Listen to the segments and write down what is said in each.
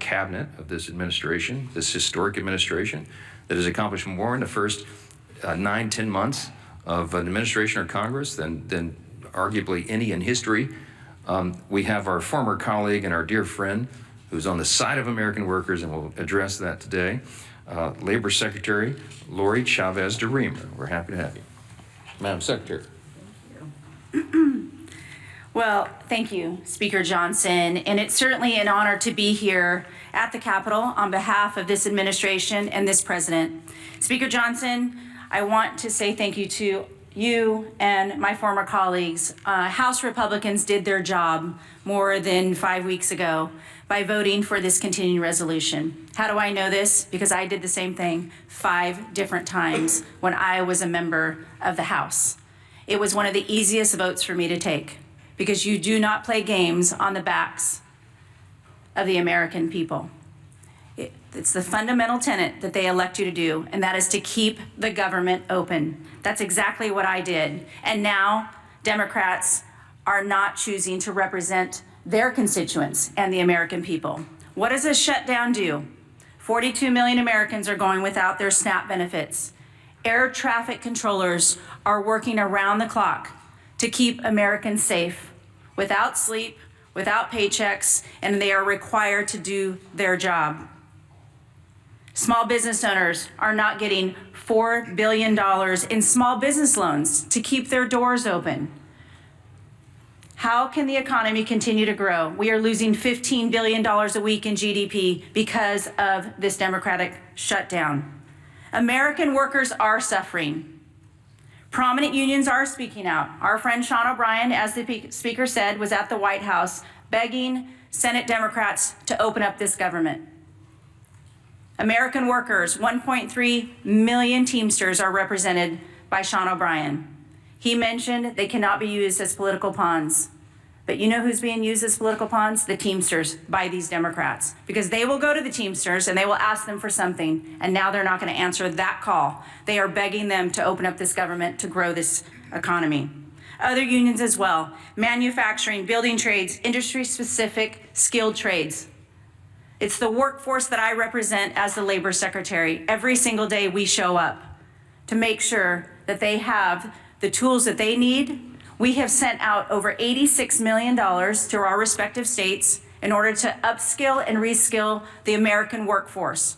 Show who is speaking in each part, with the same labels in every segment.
Speaker 1: cabinet of this administration, this historic administration, that has accomplished more in the first 9-10 months of an administration or Congress than arguably any in history. We have our former colleague and our dear friend who's on the side of American workers, and we'll address that today, Labor Secretary Lori Chavez de Reamer. We're happy to have you. Madam Secretary.
Speaker 2: Thank you. Well, thank you, Speaker Johnson, and it's certainly an honor to be here at the Capitol on behalf of this administration and this president. Speaker Johnson, I want to say thank you to you and my former colleagues. House Republicans did their job more than 5 weeks ago by voting for this continuing resolution. How do I know this? Because I did the same thing 5 different times when I was a member of the House. It was one of the easiest votes for me to take because you do not play games on the backs of the American people. It's the fundamental tenet that they elect you to do, and that is to keep the government open. That's exactly what I did. And now Democrats are not choosing to represent their constituents and the American people. What does a shutdown do? 42 million Americans are going without their SNAP benefits. Air traffic controllers are working around the clock to keep Americans safe, without sleep, without paychecks, and they are required to do their job. Small business owners are not getting $4 billion in small business loans to keep their doors open. How can the economy continue to grow? We are losing $15 billion a week in GDP because of this Democratic shutdown. American workers are suffering. Prominent unions are speaking out. Our friend Sean O'Brien, as the speaker said, was at the White House begging Senate Democrats to open up this government. American workers, 1.3 million Teamsters are represented by Sean O'Brien. He mentioned they cannot be used as political pawns. But you know who's being used as political pawns? The Teamsters by these Democrats. Because they will go to the Teamsters and they will ask them for something, and now they're not going to answer that call. They are begging them to open up this government to grow this economy. Other unions as well, manufacturing, building trades, industry-specific skilled trades. It's the workforce that I represent as the Labor Secretary. Every single day we show up to make sure that they have the tools that they need. We have sent out over $86 million to our respective states in order to upskill and reskill the American workforce.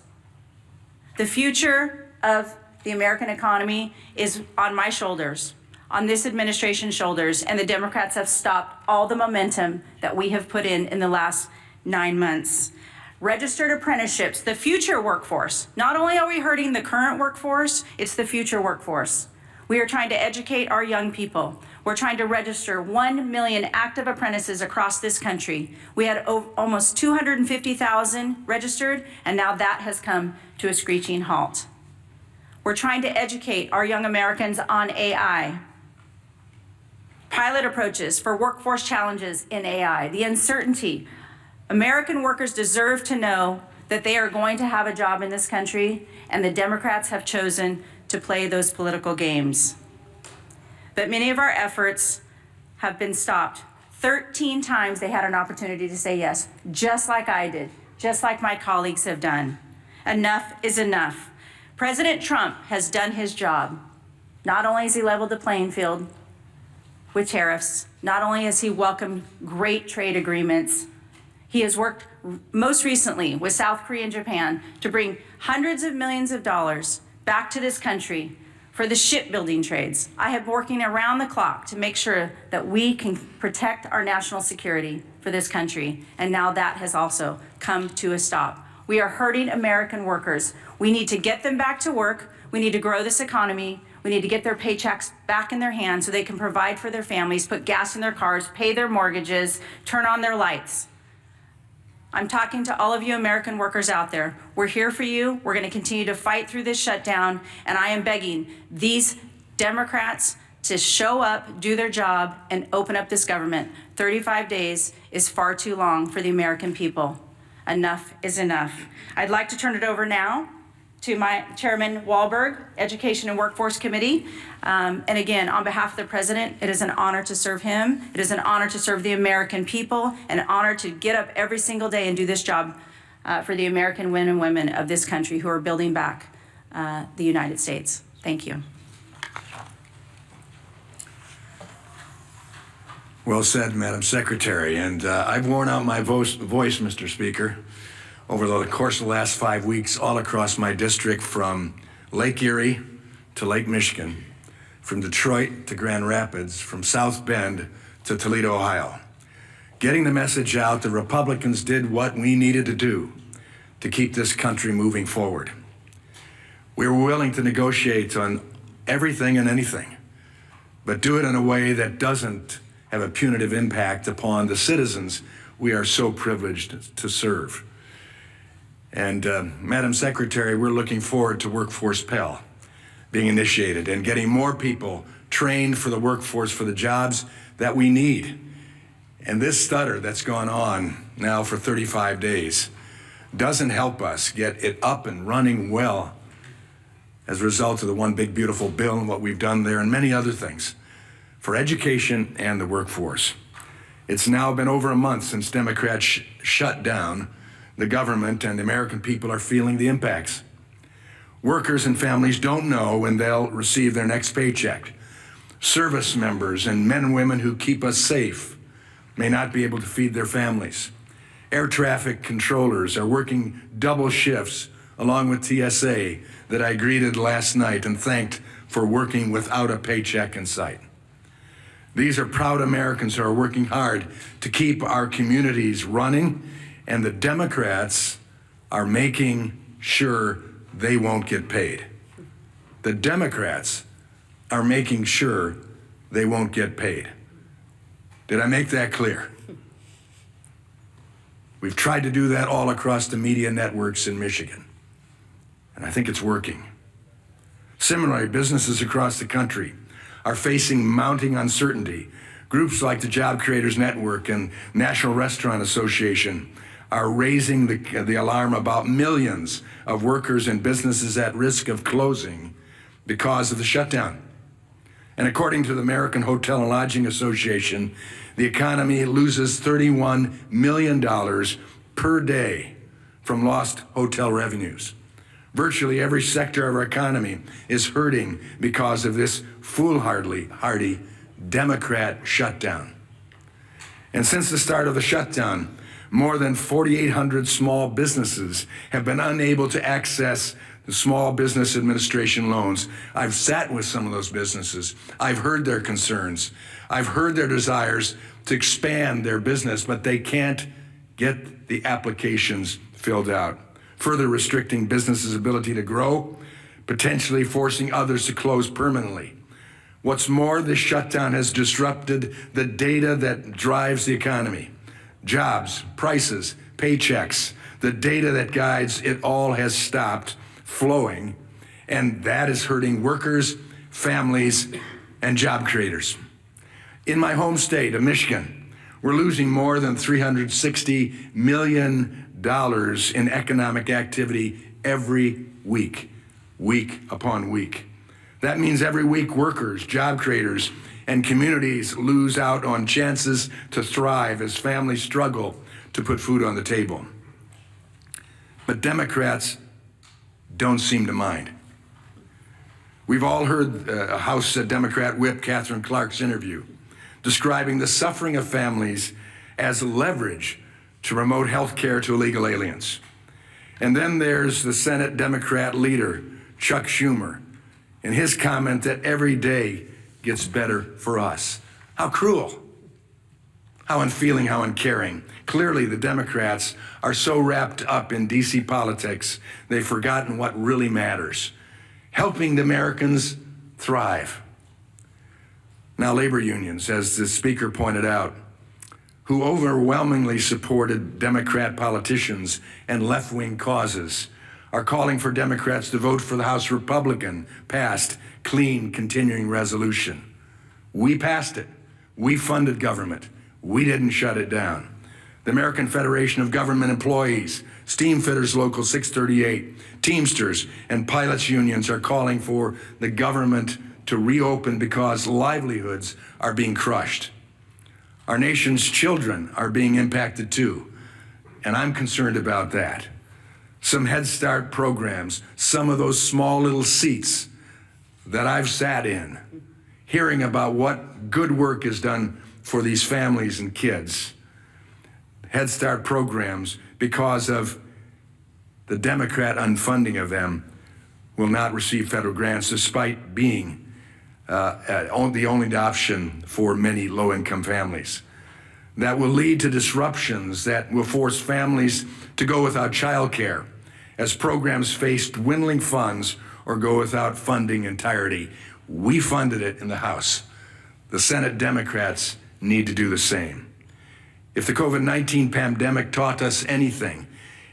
Speaker 2: The future of the American economy is on my shoulders, on this administration's shoulders, and the Democrats have stopped all the momentum that we have put in the last 9 months. Registered apprenticeships, the future workforce. Not only are we hurting the current workforce, it's the future workforce. We are trying to educate our young people. We're trying to register 1 million active apprentices across this country. We had almost 250,000 registered, and now that has come to a screeching halt. We're trying to educate our young Americans on AI. Pilot approaches for workforce challenges in AI, the uncertainty. American workers deserve to know that they are going to have a job in this country, and the Democrats have chosen to play those political games. But many of our efforts have been stopped. 13 times they had an opportunity to say yes, just like I did, just like my colleagues have done. Enough is enough. President Trump has done his job. Not only has he leveled the playing field with tariffs, not only has he welcomed great trade agreements, he has worked most recently with South Korea and Japan to bring hundreds of millions of dollars back to this country for the shipbuilding trades. I have been working around the clock to make sure that we can protect our national security for this country, and now that has also come to a stop. We are hurting American workers. We need to get them back to work. We need to grow this economy. We need to get their paychecks back in their hands so they can provide for their families, put gas in their cars, pay their mortgages, turn on their lights. I'm talking to all of you American workers out there. We're here for you. We're going to continue to fight through this shutdown, and I am begging these Democrats to show up, do their job, and open up this government. 35 days is far too long for the American people. Enough is enough. I'd like to turn it over now to my Chairman Wahlberg, Education and Workforce Committee. And again, on behalf of the President, it is an honor to serve him. It is an honor to serve the American people, an honor to get up every single day and do this job for the American men and women of this country who are building back the United States. Thank you.
Speaker 3: Well said, Madam Secretary. And I've worn out my voice, Mr. Speaker, over the course of the last 5 weeks all across my district, from Lake Erie to Lake Michigan, from Detroit to Grand Rapids, from South Bend to Toledo, Ohio. Getting the message out that Republicans did what we needed to do to keep this country moving forward. We were willing to negotiate on everything and anything, but do it in a way that doesn't have a punitive impact upon the citizens we are so privileged to serve. And Madam Secretary, we're looking forward to Workforce Pell being initiated and getting more people trained for the workforce for the jobs that we need. And this stutter that's gone on now for 35 days doesn't help us get it up and running well as a result of the One Big Beautiful Bill and what we've done there and many other things for education and the workforce. It's now been over a month since Democrats shut down the government, and the American people are feeling the impacts. Workers and families don't know when they'll receive their next paycheck. Service members and men and women who keep us safe may not be able to feed their families. Air traffic controllers are working double shifts along with TSA that I greeted last night and thanked for working without a paycheck in sight. These are proud Americans who are working hard to keep our communities running, and the Democrats are making sure they won't get paid. The Democrats are making sure they won't get paid. Did I make that clear? We've tried to do that all across the media networks in Michigan, and I think it's working. Similarly, businesses across the country are facing mounting uncertainty. Groups like the Job Creators Network and National Restaurant Association are raising the alarm about millions of workers and businesses at risk of closing because of the shutdown. And according to the American Hotel and Lodging Association, the economy loses $31 million per day from lost hotel revenues. Virtually every sector of our economy is hurting because of this foolhardy Democrat shutdown. And since the start of the shutdown, more than 4,800 small businesses have been unable to access the Small Business Administration loans. I've sat with some of those businesses. I've heard their concerns. I've heard their desires to expand their business, but they can't get the applications filled out, further restricting businesses' ability to grow, potentially forcing others to close permanently. What's more, this shutdown has disrupted the data that drives the economy. Jobs, prices, paychecks, the data that guides it all has stopped flowing, and that is hurting workers, families, and job creators. In my home state of Michigan, we're losing more than $360 million in economic activity every week, week upon week. That means every week workers, job creators, and communities lose out on chances to thrive as families struggle to put food on the table. But Democrats don't seem to mind. We've all heard House Democrat Whip Catherine Clark's interview describing the suffering of families as leverage to remote health care to illegal aliens. And then there's the Senate Democrat leader, Chuck Schumer, and his comment that every day gets better for us. How cruel, how unfeeling, how uncaring. Clearly, the Democrats are so wrapped up in DC politics, they've forgotten what really matters: helping the Americans thrive. Now, labor unions, as the speaker pointed out, who overwhelmingly supported Democrat politicians and left-wing causes, are calling for Democrats to vote for the House Republican passed clean continuing resolution. We passed it. We funded government. We didn't shut it down. The American Federation of Government Employees, Steamfitters Local 638, Teamsters, and pilots unions are calling for the government to reopen because livelihoods are being crushed. Our nation's children are being impacted too. and I'm concerned about that. Some Head Start programs, some of those small little seats that I've sat in, hearing about what good work is done for these families and kids. Head Start programs, because of the Democrat unfunding of them, will not receive federal grants despite being the only option for many low-income families. That will lead to disruptions that will force families to go without child care as programs face dwindling funds or go without funding entirety. We funded it in the House. The Senate Democrats need to do the same. If the COVID-19 pandemic taught us anything,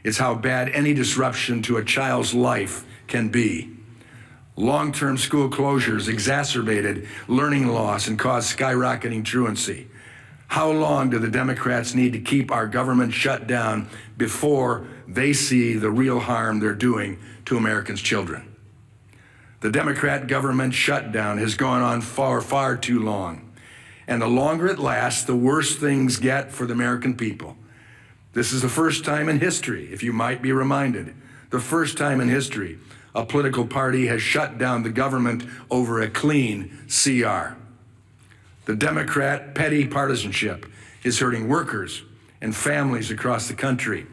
Speaker 3: it's how bad any disruption to a child's life can be. Long-term school closures exacerbated learning loss and caused skyrocketing truancy. How long do the Democrats need to keep our government shut down before they see the real harm they're doing to Americans' children? The Democrat government shutdown has gone on far too long. And the longer it lasts, the worse things get for the American people. This is the first time in history, if you might be reminded, the first time in history a political party has shut down the government over a clean CR. The Democrat petty partisanship is hurting workers and families across the country.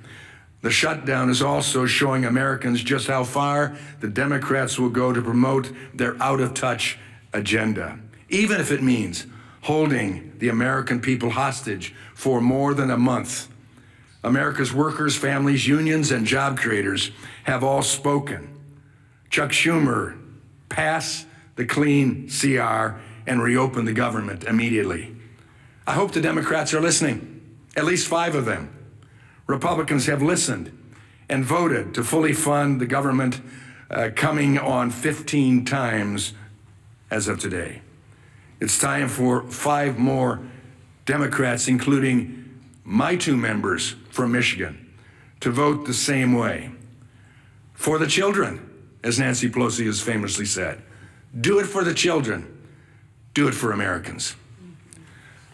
Speaker 3: The shutdown is also showing Americans just how far the Democrats will go to promote their out-of-touch agenda, even if it means holding the American people hostage for more than a month. America's workers, families, unions, and job creators have all spoken. Chuck Schumer, pass the clean CR and reopen the government immediately. I hope the Democrats are listening, at least 5 of them. Republicans have listened and voted to fully fund the government, coming on 15 times as of today. It's time for 5 more Democrats, including my 2 members from Michigan, to vote the same way. For the children, as Nancy Pelosi has famously said. Do it for the children. Do it for Americans.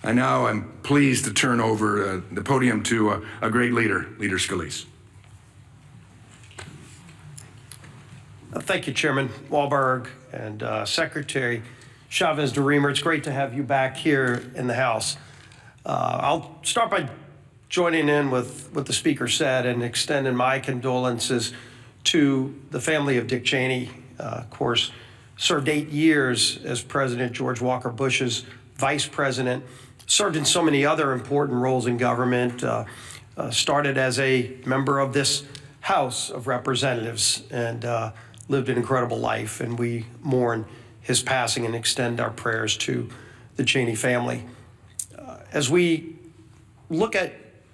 Speaker 3: I now am pleased to turn over the podium to a great leader, Leader Scalise.
Speaker 4: Thank you, Chairman Walberg and Secretary Chavez de Reamer. It's great to have you back here in the House. I'll start by joining in with what the Speaker said and extending my condolences to the family of Dick Cheney. Of course, served 8 years as President George Walker Bush's vice president, served in so many other important roles in government, started as a member of this House of Representatives, and lived an incredible life. And we mourn his passing and extend our prayers to the Cheney family. As we look at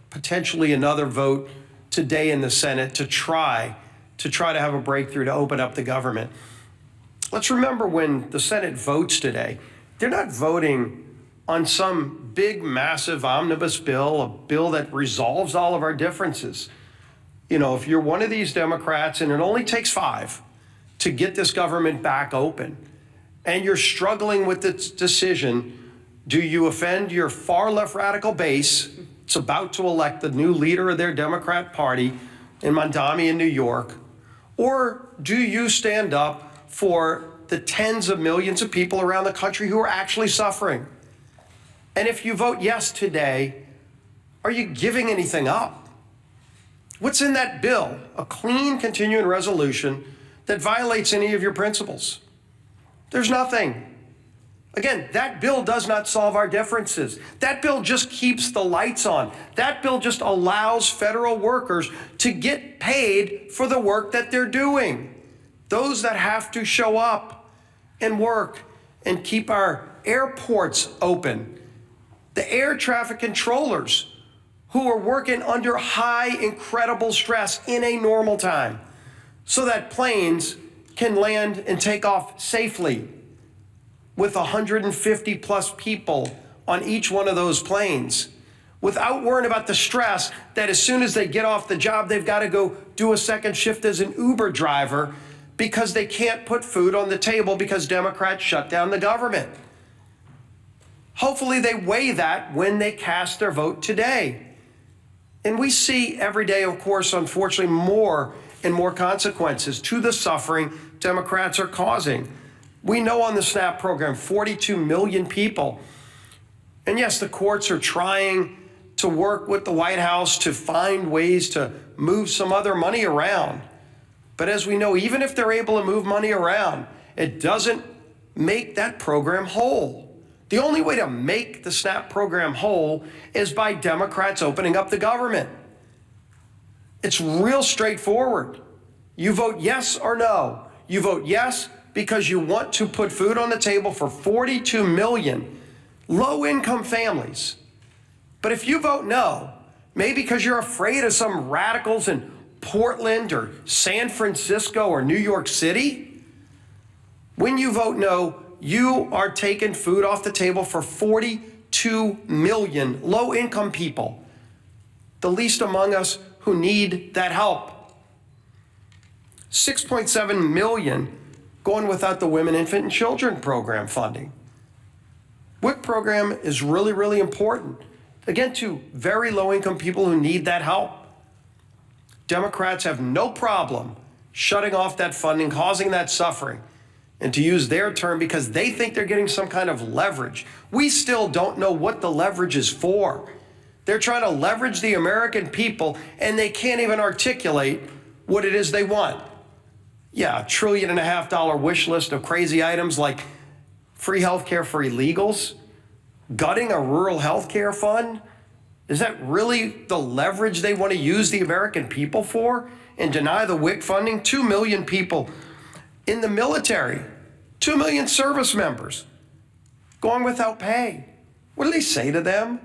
Speaker 4: potentially another vote today in the Senate to try to have a breakthrough to open up the government, let's remember when the Senate votes today, they're not voting on some big, massive omnibus bill, a bill that resolves all of our differences. You know, if you're one of these Democrats, and it only takes 5 to get this government back open, and you're struggling with this decision, do you offend your far left radical base? It's about to elect the new leader of their Democrat Party in Mondami in New York. Or do you stand up for the tens of millions of people around the country who are actually suffering? And if you vote yes today, are you giving anything up? What's in that bill? A clean continuing resolution that violates any of your principles? There's nothing. Again, that bill does not solve our differences. That bill just keeps the lights on. That bill just allows federal workers to get paid for the work that they're doing. Those that have to show up and work and keep our airports open. The air traffic controllers who are working under high, incredible stress in a normal time so that planes can land and take off safely with 150 plus people on each one of those planes, without worrying about the stress that as soon as they get off the job, they've got to go do a second shift as an Uber driver because they can't put food on the table because Democrats shut down the government. Hopefully they weigh that when they cast their vote today. And we see every day, of course, unfortunately, more and more consequences to the suffering Democrats are causing. We know on the SNAP program, 42 million people. And yes, the courts are trying to work with the White House to find ways to move some other money around. But as we know, even if they're able to move money around, it doesn't make that program whole. The only way to make the SNAP program whole is by Democrats opening up the government. It's real straightforward. You vote yes or no. You vote yes because you want to put food on the table for 42 million low-income families. But if you vote no, maybe because you're afraid of some radicals in Portland or San Francisco or New York City, when you vote no, you are taking food off the table for 42 million low-income people, the least among us who need that help. 6.7 million going without the Women, Infant, and Children program funding. WIC program is really, really important, again, to very low-income people who need that help. Democrats have no problem shutting off that funding, causing that suffering, and to use their term, because they think they're getting some kind of leverage. We still don't know what the leverage is for. They're trying to leverage the American people, and they can't even articulate what it is they want. Yeah, $1.5 trillion wish list of crazy items like free health care for illegals, gutting a rural health care fund. Is that really the leverage they want to use the American people for and deny the WIC funding? 2 million people in the military, 2 million service members going without pay. What do they say to them?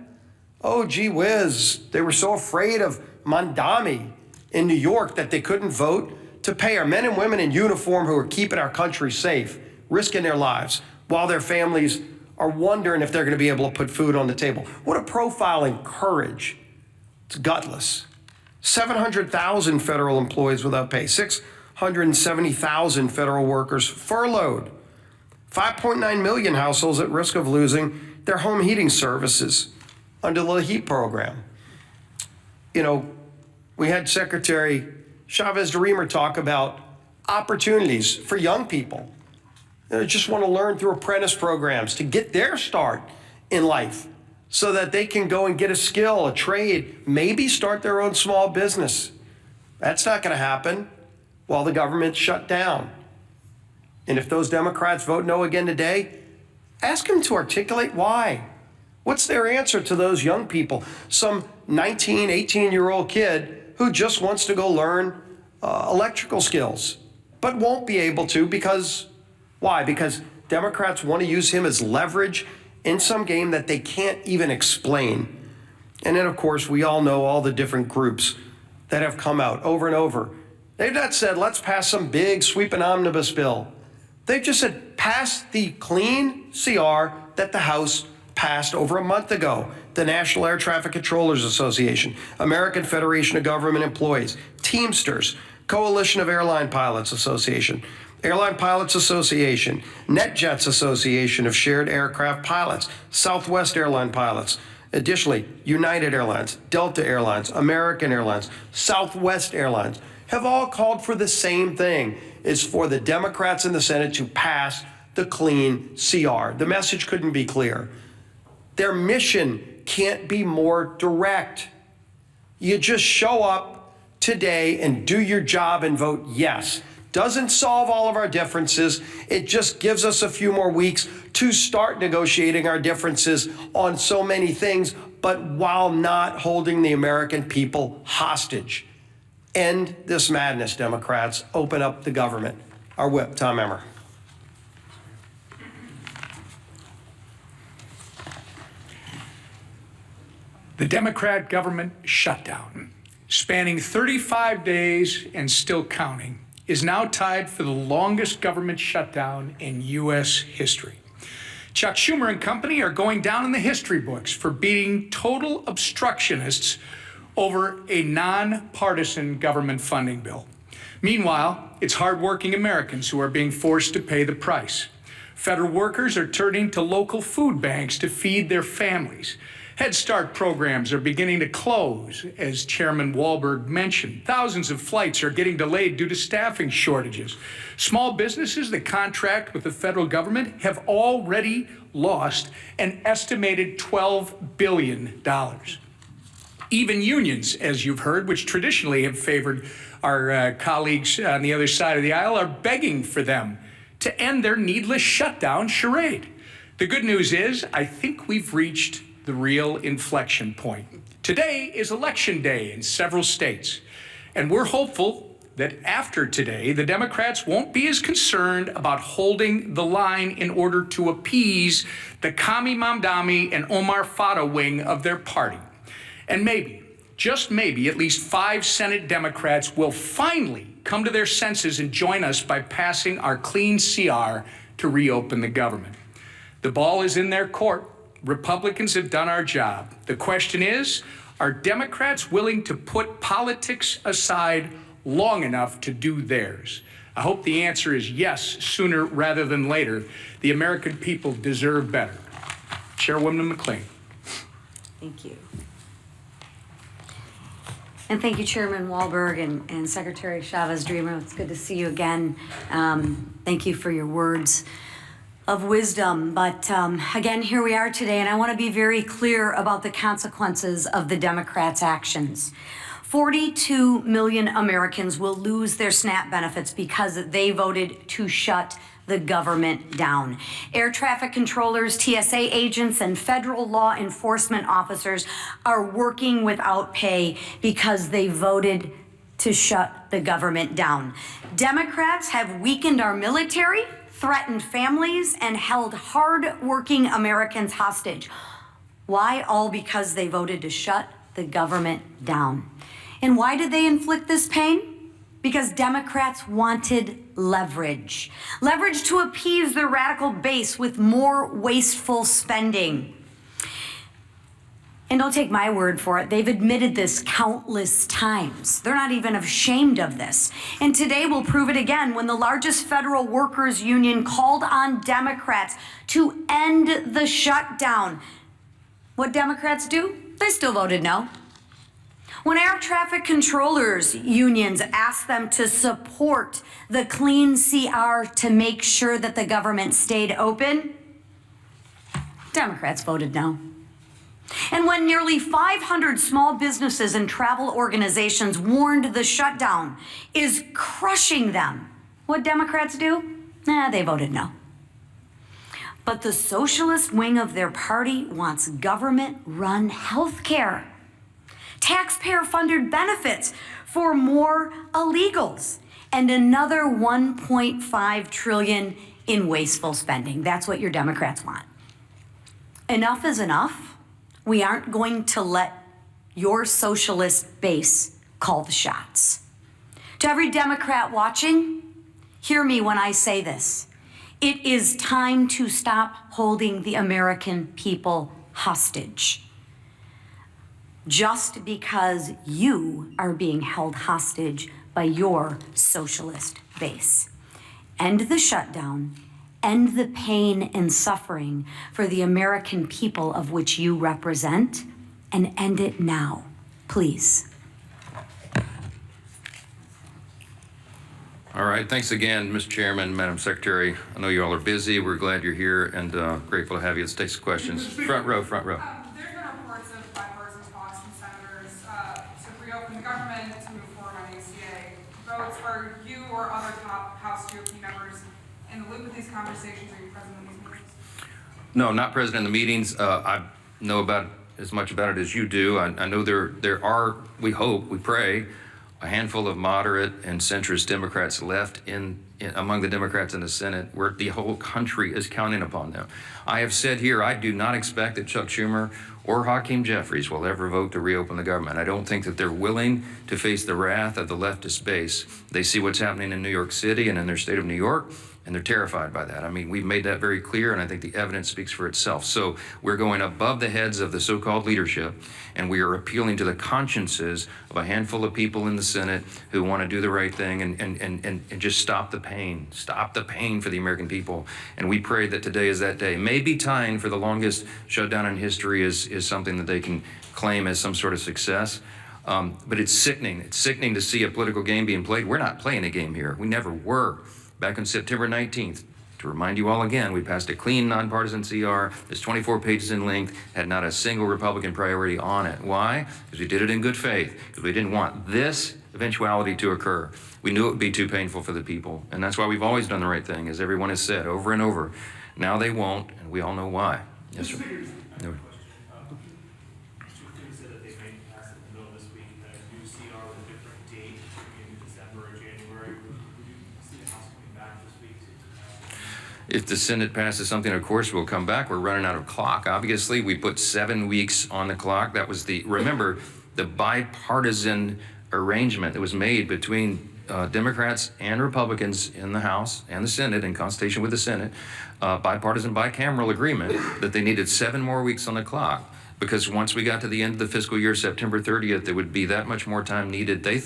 Speaker 4: Oh, gee whiz, they were so afraid of Mandami in New York that they couldn't vote to pay our men and women in uniform who are keeping our country safe, risking their lives, while their families are wondering if they're going to be able to put food on the table. What a profiling courage. It's gutless. 700,000 federal employees without pay, 670,000 federal workers furloughed, 5.9 million households at risk of losing their home heating services under the HEAT program. You know, we had Secretary Chavez-DeRemer talk about opportunities for young people that just want to learn through apprentice programs to get their start in life so that they can go and get a skill, a trade, maybe start their own small business. That's not going to happen while the government's shut down. And if those Democrats vote no again today, ask them to articulate why. What's their answer to those young people? Some 19, 18-year-old kid who just wants to go learn electrical skills, but won't be able to because, why? Because Democrats want to use him as leverage in some game that they can't even explain. And then, of course, we all know all the different groups that have come out over and over. They've not said, let's pass some big sweeping omnibus bill. They've just said, pass the clean CR that the House passed over a month ago. The National Air Traffic Controllers Association, American Federation of Government Employees, Teamsters, Coalition of Airline Pilots Association, Airline Pilots Association, NetJets Association of Shared Aircraft Pilots, Southwest Airline Pilots. Additionally, United Airlines, Delta Airlines, American Airlines, Southwest Airlines have all called for the same thing, is for the Democrats in the Senate to pass the clean CR. The message couldn't be clear. Their mission can't be more direct. You just show up today and do your job and vote yes. Doesn't solve all of our differences. It just gives us a few more weeks to start negotiating our differences on so many things, but while not holding the American people hostage. End this madness, Democrats. Open up the government. Our whip, Tom Emmer.
Speaker 5: The Democrat government shutdown, spanning 35 days and still counting, is now tied for the longest government shutdown in U.S. history. Chuck Schumer and company are going down in the history books for beating total obstructionists over a nonpartisan government funding bill. Meanwhile, it's hardworking Americans who are being forced to pay the price. Federal workers are turning to local food banks to feed their families. Head Start programs are beginning to close, as Chairman Wahlberg mentioned. Thousands of flights are getting delayed due to staffing shortages. Small businesses that contract with the federal government have already lost an estimated $12 billion. Even unions, as you've heard, which traditionally have favored our colleagues on the other side of the aisle, are begging for them to end their needless shutdown charade. The good news is, I think we've reached the real inflection point. Today is election day in several states, and we're hopeful that after today, the Democrats won't be as concerned about holding the line in order to appease the Kami Mamdani and Omar Fata wing of their party. And maybe, just maybe, at least 5 Senate Democrats will finally come to their senses and join us by passing our clean CR to reopen the government. The ball is in their court. Republicans have done our job. The question is, are Democrats willing to put politics aside long enough to do theirs? I hope the answer is yes, sooner rather than later. The American people deserve better. Chairwoman McLean.
Speaker 6: Thank you. And thank you, Chairman Wahlberg and Secretary Chavez-Dreamer. It's good to see you again. Thank you for your words of wisdom. But again, here we are today, and I want to be very clear about the consequences of the Democrats' actions. 42 million Americans will lose their SNAP benefits because they voted to shut the government down. Air traffic controllers, TSA agents, and federal law enforcement officers are working without pay because they voted to shut the government down. Democrats have weakened our military, threatened families, and held hard-working Americans hostage. Why? All because they voted to shut the government down. And why did they inflict this pain? Because Democrats wanted leverage. Leverage to appease their radical base with more wasteful spending. And don't take my word for it. They've admitted this countless times. They're not even ashamed of this. And today we'll prove it again when the largest federal workers union called on Democrats to end the shutdown. What Democrats do? They still voted no. When air traffic controllers unions asked them to support the clean CR to make sure that the government stayed open, Democrats voted no. And when nearly 500 small businesses and travel organizations warned the shutdown is crushing them, what Democrats do? They voted no. But the socialist wing of their party wants government-run health care, taxpayer-funded benefits for more illegals, and another $1.5 trillion in wasteful spending. That's what your Democrats want. Enough is enough. We aren't going to let your socialist base call the shots. To every Democrat watching, hear me when I say this. It is time to stop holding the American people hostage. Just because you are being held hostage by your socialist base. End the shutdown. End the pain and suffering for the American people of which you represent, and end it now, please.
Speaker 1: All right, thanks again, Mr. Chairman, Madam Secretary. I know you all are busy. We're glad you're here and grateful to have you. Let's take some questions. Front row, front row.
Speaker 7: There have been reports of bipartisan talks from senators to reopen the government, to move forward on ACA votes. Are you or other top House GOP members in the loop of these conversations? Are you present in these meetings?
Speaker 1: No, not present in the meetings. I know about as much about it as you do. I know there are, we hope, we pray, a handful of moderate and centrist Democrats left among the Democrats in the Senate, where the whole country is counting upon them. I have said here, I do not expect that Chuck Schumer or Hakeem Jeffries will ever vote to reopen the government. I don't think that they're willing to face the wrath of the leftist base. They see what's happening in New York City and in their state of New York, and they're terrified by that. I mean, we've made that very clear, and I think the evidence speaks for itself. So we're going above the heads of the so-called leadership, and we are appealing to the consciences of a handful of people in the Senate who want to do the right thing and just stop the pain for the American people. And we pray that today is that day. Maybe tying for the longest shutdown in history is something that they can claim as some sort of success. But it's sickening. It's sickening to see a political game being played. We're not playing a game here. We never were. Back on September 19th, to remind you all again, we passed a clean, nonpartisan CR. It's 24 pages in length, had not a single Republican priority on it. Why? Because we did it in good faith, because we didn't want this eventuality to occur. We knew it would be too painful for the people, and that's why we've always done the right thing, as everyone has said over and over. Now they won't, and we all know why. Yes, sir. No. If the Senate passes something, of course, we'll come back. We're running out of clock. Obviously, we put 7 weeks on the clock. That was remember, the bipartisan arrangement that was made between Democrats and Republicans in the House and the Senate, in consultation with the Senate, bipartisan, bicameral agreement that they needed 7 more weeks on the clock. Because once we got to the end of the fiscal year, September 30th, there would be that much more time needed, they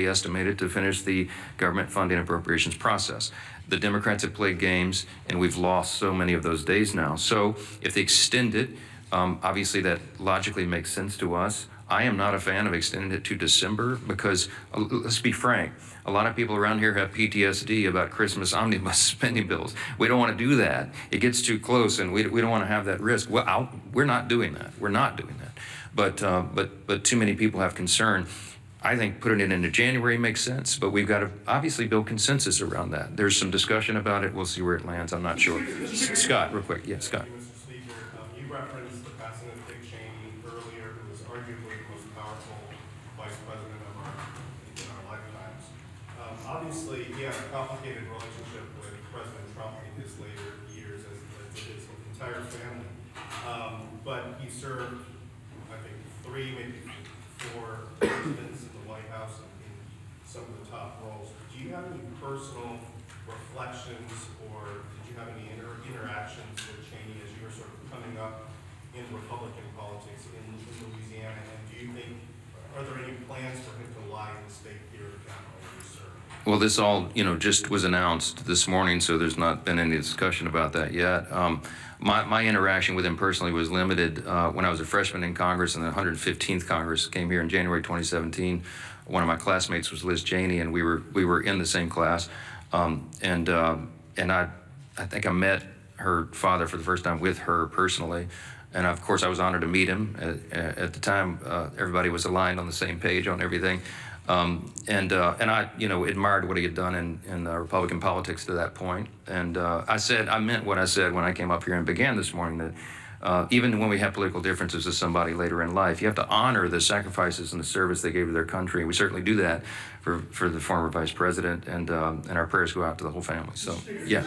Speaker 1: estimated, to finish the government funding appropriations process. The Democrats have played games, and we've lost so many of those days now. So if they extend it, obviously that logically makes sense to us. I am not a fan of extending it to December because, let's be frank, a lot of people around here have PTSD about Christmas omnibus spending bills. We don't want to do that. It gets too close, and we don't want to have that risk. Well, we're not doing that. We're not doing that. But too many people have concern. I think putting it into January makes sense, but we've got to obviously build consensus around that. There's some discussion about it. We'll see where it lands. I'm not sure. Scott, real quick. Yeah, Scott.
Speaker 8: Mr. Speaker, you referenced the passing of Dick Cheney earlier, who was arguably the most powerful vice president in our lifetimes. Obviously, he had a complicated relationship with President Trump in his later years, as his entire family. But he served, I think, 3, maybe 4 presidents in the White House and in some of the top roles. Do you have any personal reflections, or did you have any interactions with Cheney as you were sort of coming up in Republican politics in Louisiana? And do you think, are there any plans for him to lie in the state here at the Capitol where he served?
Speaker 1: Well, this all, just was announced this morning, so there's not been any discussion about that yet. My interaction with him personally was limited when I was a freshman in Congress, and the 115th Congress came here in January 2017. One of my classmates was Liz Cheney, and we were in the same class. And I think I met her father for the first time with her personally. And of course, I was honored to meet him. At the time, everybody was aligned on the same page on everything. And I, admired what he had done in Republican politics to that point. And I meant what I said when I came up here and began this morning, that even when we have political differences with somebody later in life, you have to honor the sacrifices and the service they gave to their country. We certainly do that for the former vice president, and our prayers go out to the whole family. So, yeah.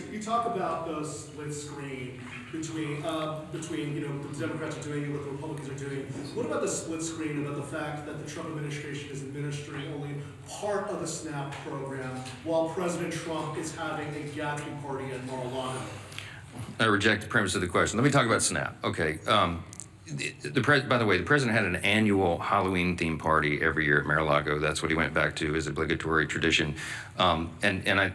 Speaker 9: You talk about the split screen between the Democrats are doing what the Republicans are doing. What about the split screen about the fact that the Trump administration is administering only part of the SNAP program while President Trump is having a gathering party at Mar-a-Lago?
Speaker 1: I reject the premise of the question. Let me talk about SNAP. Okay. By the way, the president had an annual Halloween themed party every year at Mar-a-Lago. That's what he went back to as obligatory tradition. And I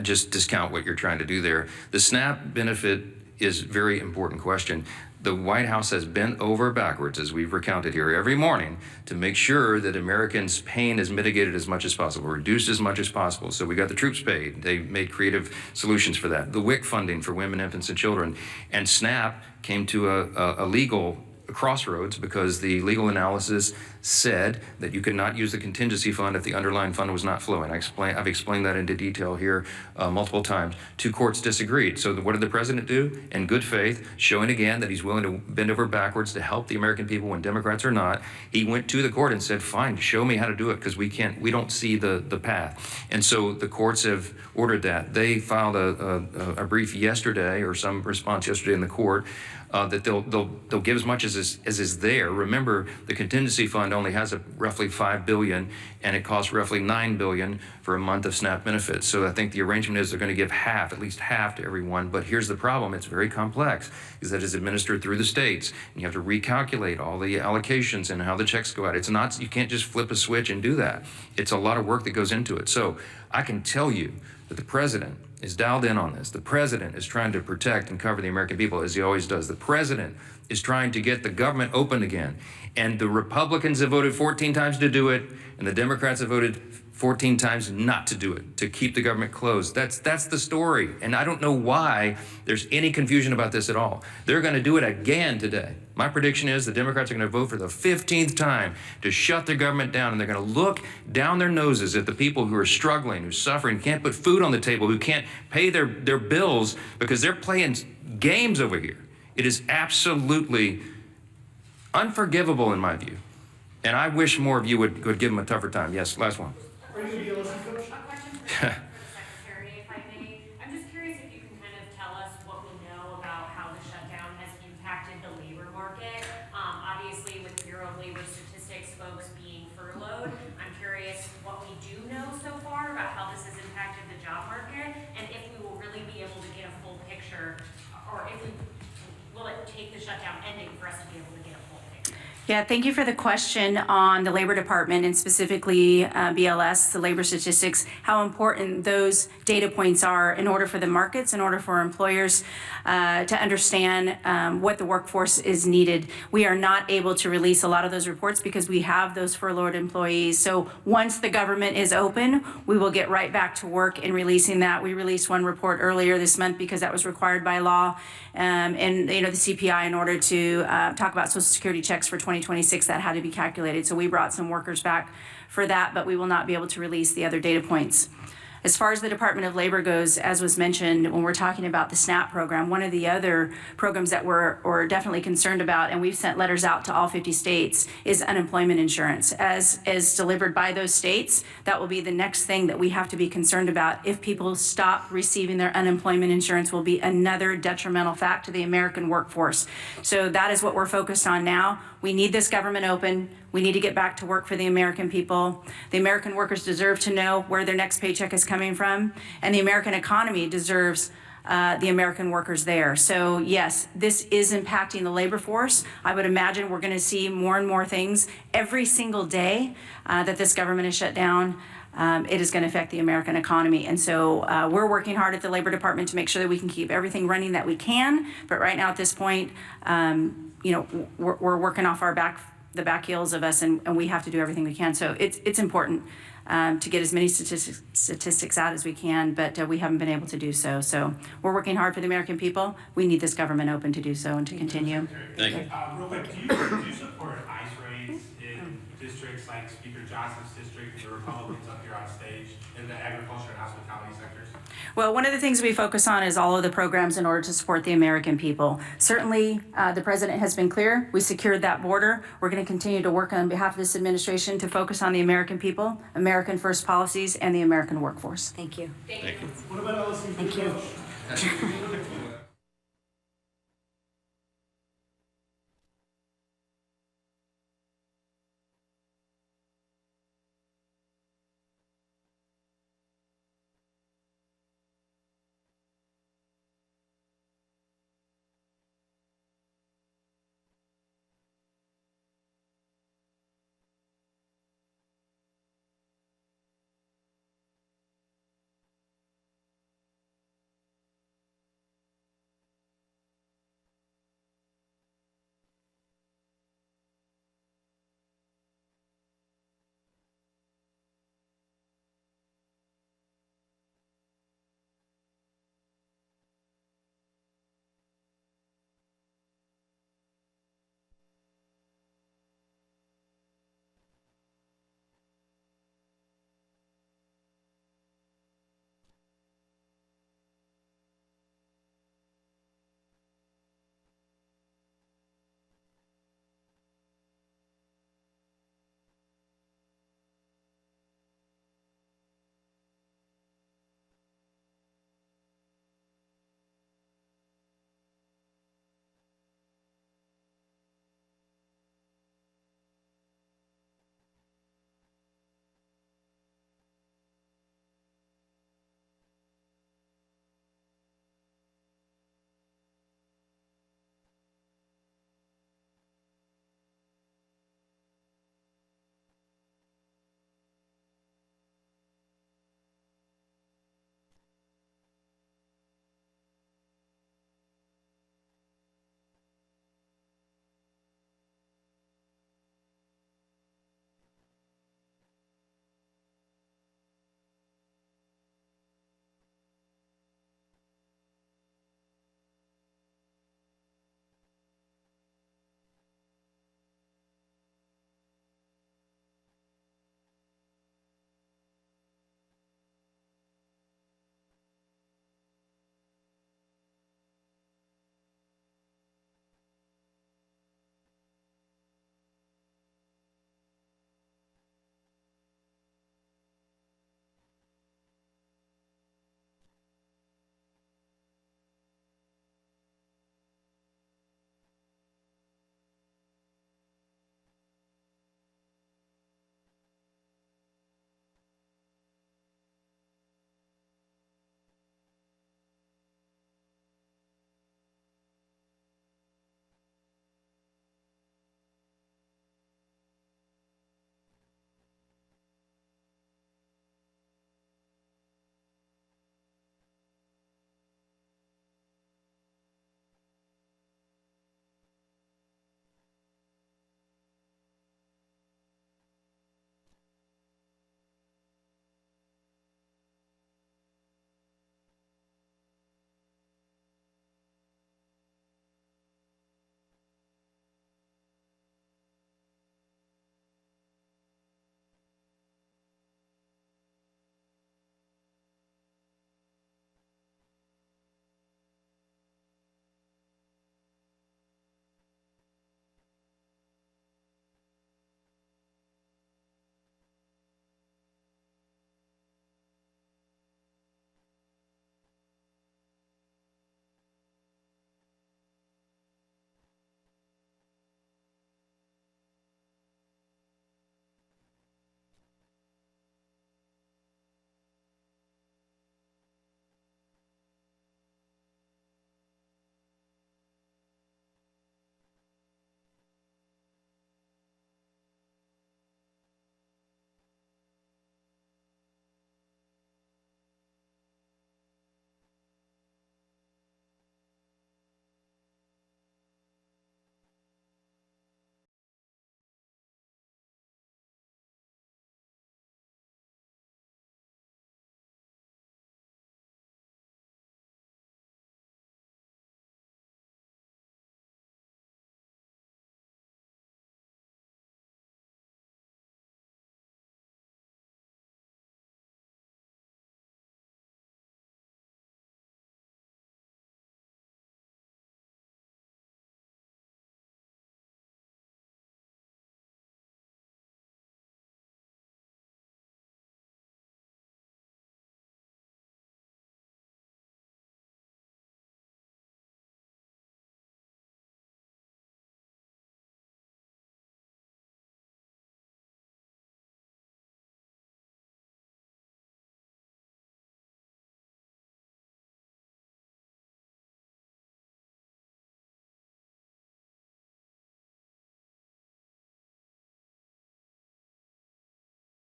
Speaker 1: just discount what you're trying to do there. The SNAP benefit is a very important question. The White House has bent over backwards, as we've recounted here every morning, to make sure that Americans' pain is mitigated as much as possible, reduced as much as possible. So we got the troops paid. They made creative solutions for that. The WIC funding for women, infants, and children. And SNAP came to a legal crossroads because the legal analysis said that you could not use the contingency fund if the underlying fund was not flowing. I've explained that into detail here multiple times. 2 courts disagreed. So what did the president do? In good faith, showing again that he's willing to bend over backwards to help the American people when Democrats are not, he went to the court and said, fine, show me how to do it, because we don't see the path. And so the courts have ordered that. They filed a brief yesterday, or some response yesterday in the court, that they'll give as much as is there. Remember, the contingency fund fund only has roughly $5 billion, and it costs roughly $9 billion for a month of SNAP benefits. So I think the arrangement is they're going to give half, at least half, to everyone. But here's the problem: it's very complex, is that it's administered through the states, and you have to recalculate all the allocations and how the checks go out. It's not, you can't just flip a switch and do that. It's a lot of work that goes into it. So I can tell you that the president is dialed in on this. The president is trying to protect and cover the American people, as he always does. The president is trying to get the government open again. And the Republicans have voted 14 times to do it, and the Democrats have voted 14 times not to do it, to keep the government closed. That's the story. And I don't know why there's any confusion about this at all. They're going to do it again today. My prediction is the Democrats are going to vote for the 15th time to shut their government down, and they're going to look down their noses at the people who are struggling, who are suffering, can't put food on the table, who can't pay their bills because they're playing games over here. It is absolutely unforgivable in my view. And I wish more of you would give them a tougher time. Yes, last one.
Speaker 9: Are you the LSU coach?
Speaker 10: A question for the Secretary, if I may. I'm just curious if you can kind of tell us what we know about how the shutdown has impacted the labor market. Obviously, with Bureau of Labor Statistics folks being furloughed, I'm curious what we do know so far about how this has impacted the job market, and if we will really be able to get a full picture, or if we will it take the shutdown ending for us to be able to get a full picture?
Speaker 2: Yeah, thank you for the question on the Labor Department and specifically BLS, the labor statistics, how important those data points are in order for the markets, in order for employers to understand what the workforce is needed. We are not able to release a lot of those reports because we have those furloughed employees. So once the government is open, we will get right back to work in releasing that. We released one report earlier this month because that was required by law, and the CPI, in order to talk about Social Security checks for 2026, that had to be calculated. So we brought some workers back for that, but we will not be able to release the other data points. As far as the Department of Labor goes, as was mentioned when we're talking about the SNAP program, one of the other programs that we're definitely concerned about, and we've sent letters out to all 50 states, is unemployment insurance. As delivered by those states, that will be the next thing that we have to be concerned about. If people stop receiving their unemployment insurance, will be another detrimental fact to the American workforce. So that is what we're focused on now. We need this government open. We need to get back to work for the American people. The American workers deserve to know where their next paycheck is coming from, and the American economy deserves the American workers there. So yes, this is impacting the labor force. I would imagine we're going to see more and more things every single day that this government is shut down. It is going to affect the American economy. And so we're working hard at the Labor Department to make sure that we can keep everything running that we can. But right now at this point, we're working off the back heels of us, and we have to do everything we can. So it's important to get as many statistics out as we can, but we haven't been able to do so. So we're working hard for the American people. We need this government open to do so and to continue.
Speaker 1: Thank you.
Speaker 11: Real quick, do you support ICE raids in districts like Speaker Johnson's district, the Republicans up here on stage, in the agriculture and hospitality sectors?
Speaker 2: Well, one of the things we focus on is all of the programs in order to support the American people. Certainly, the president has been clear. We secured that border. We're going to continue to work on behalf of this administration to focus on the American people, American first policies, and the American workforce.
Speaker 6: Thank you.
Speaker 1: Thank you.
Speaker 9: What about LSU?
Speaker 6: Thank you.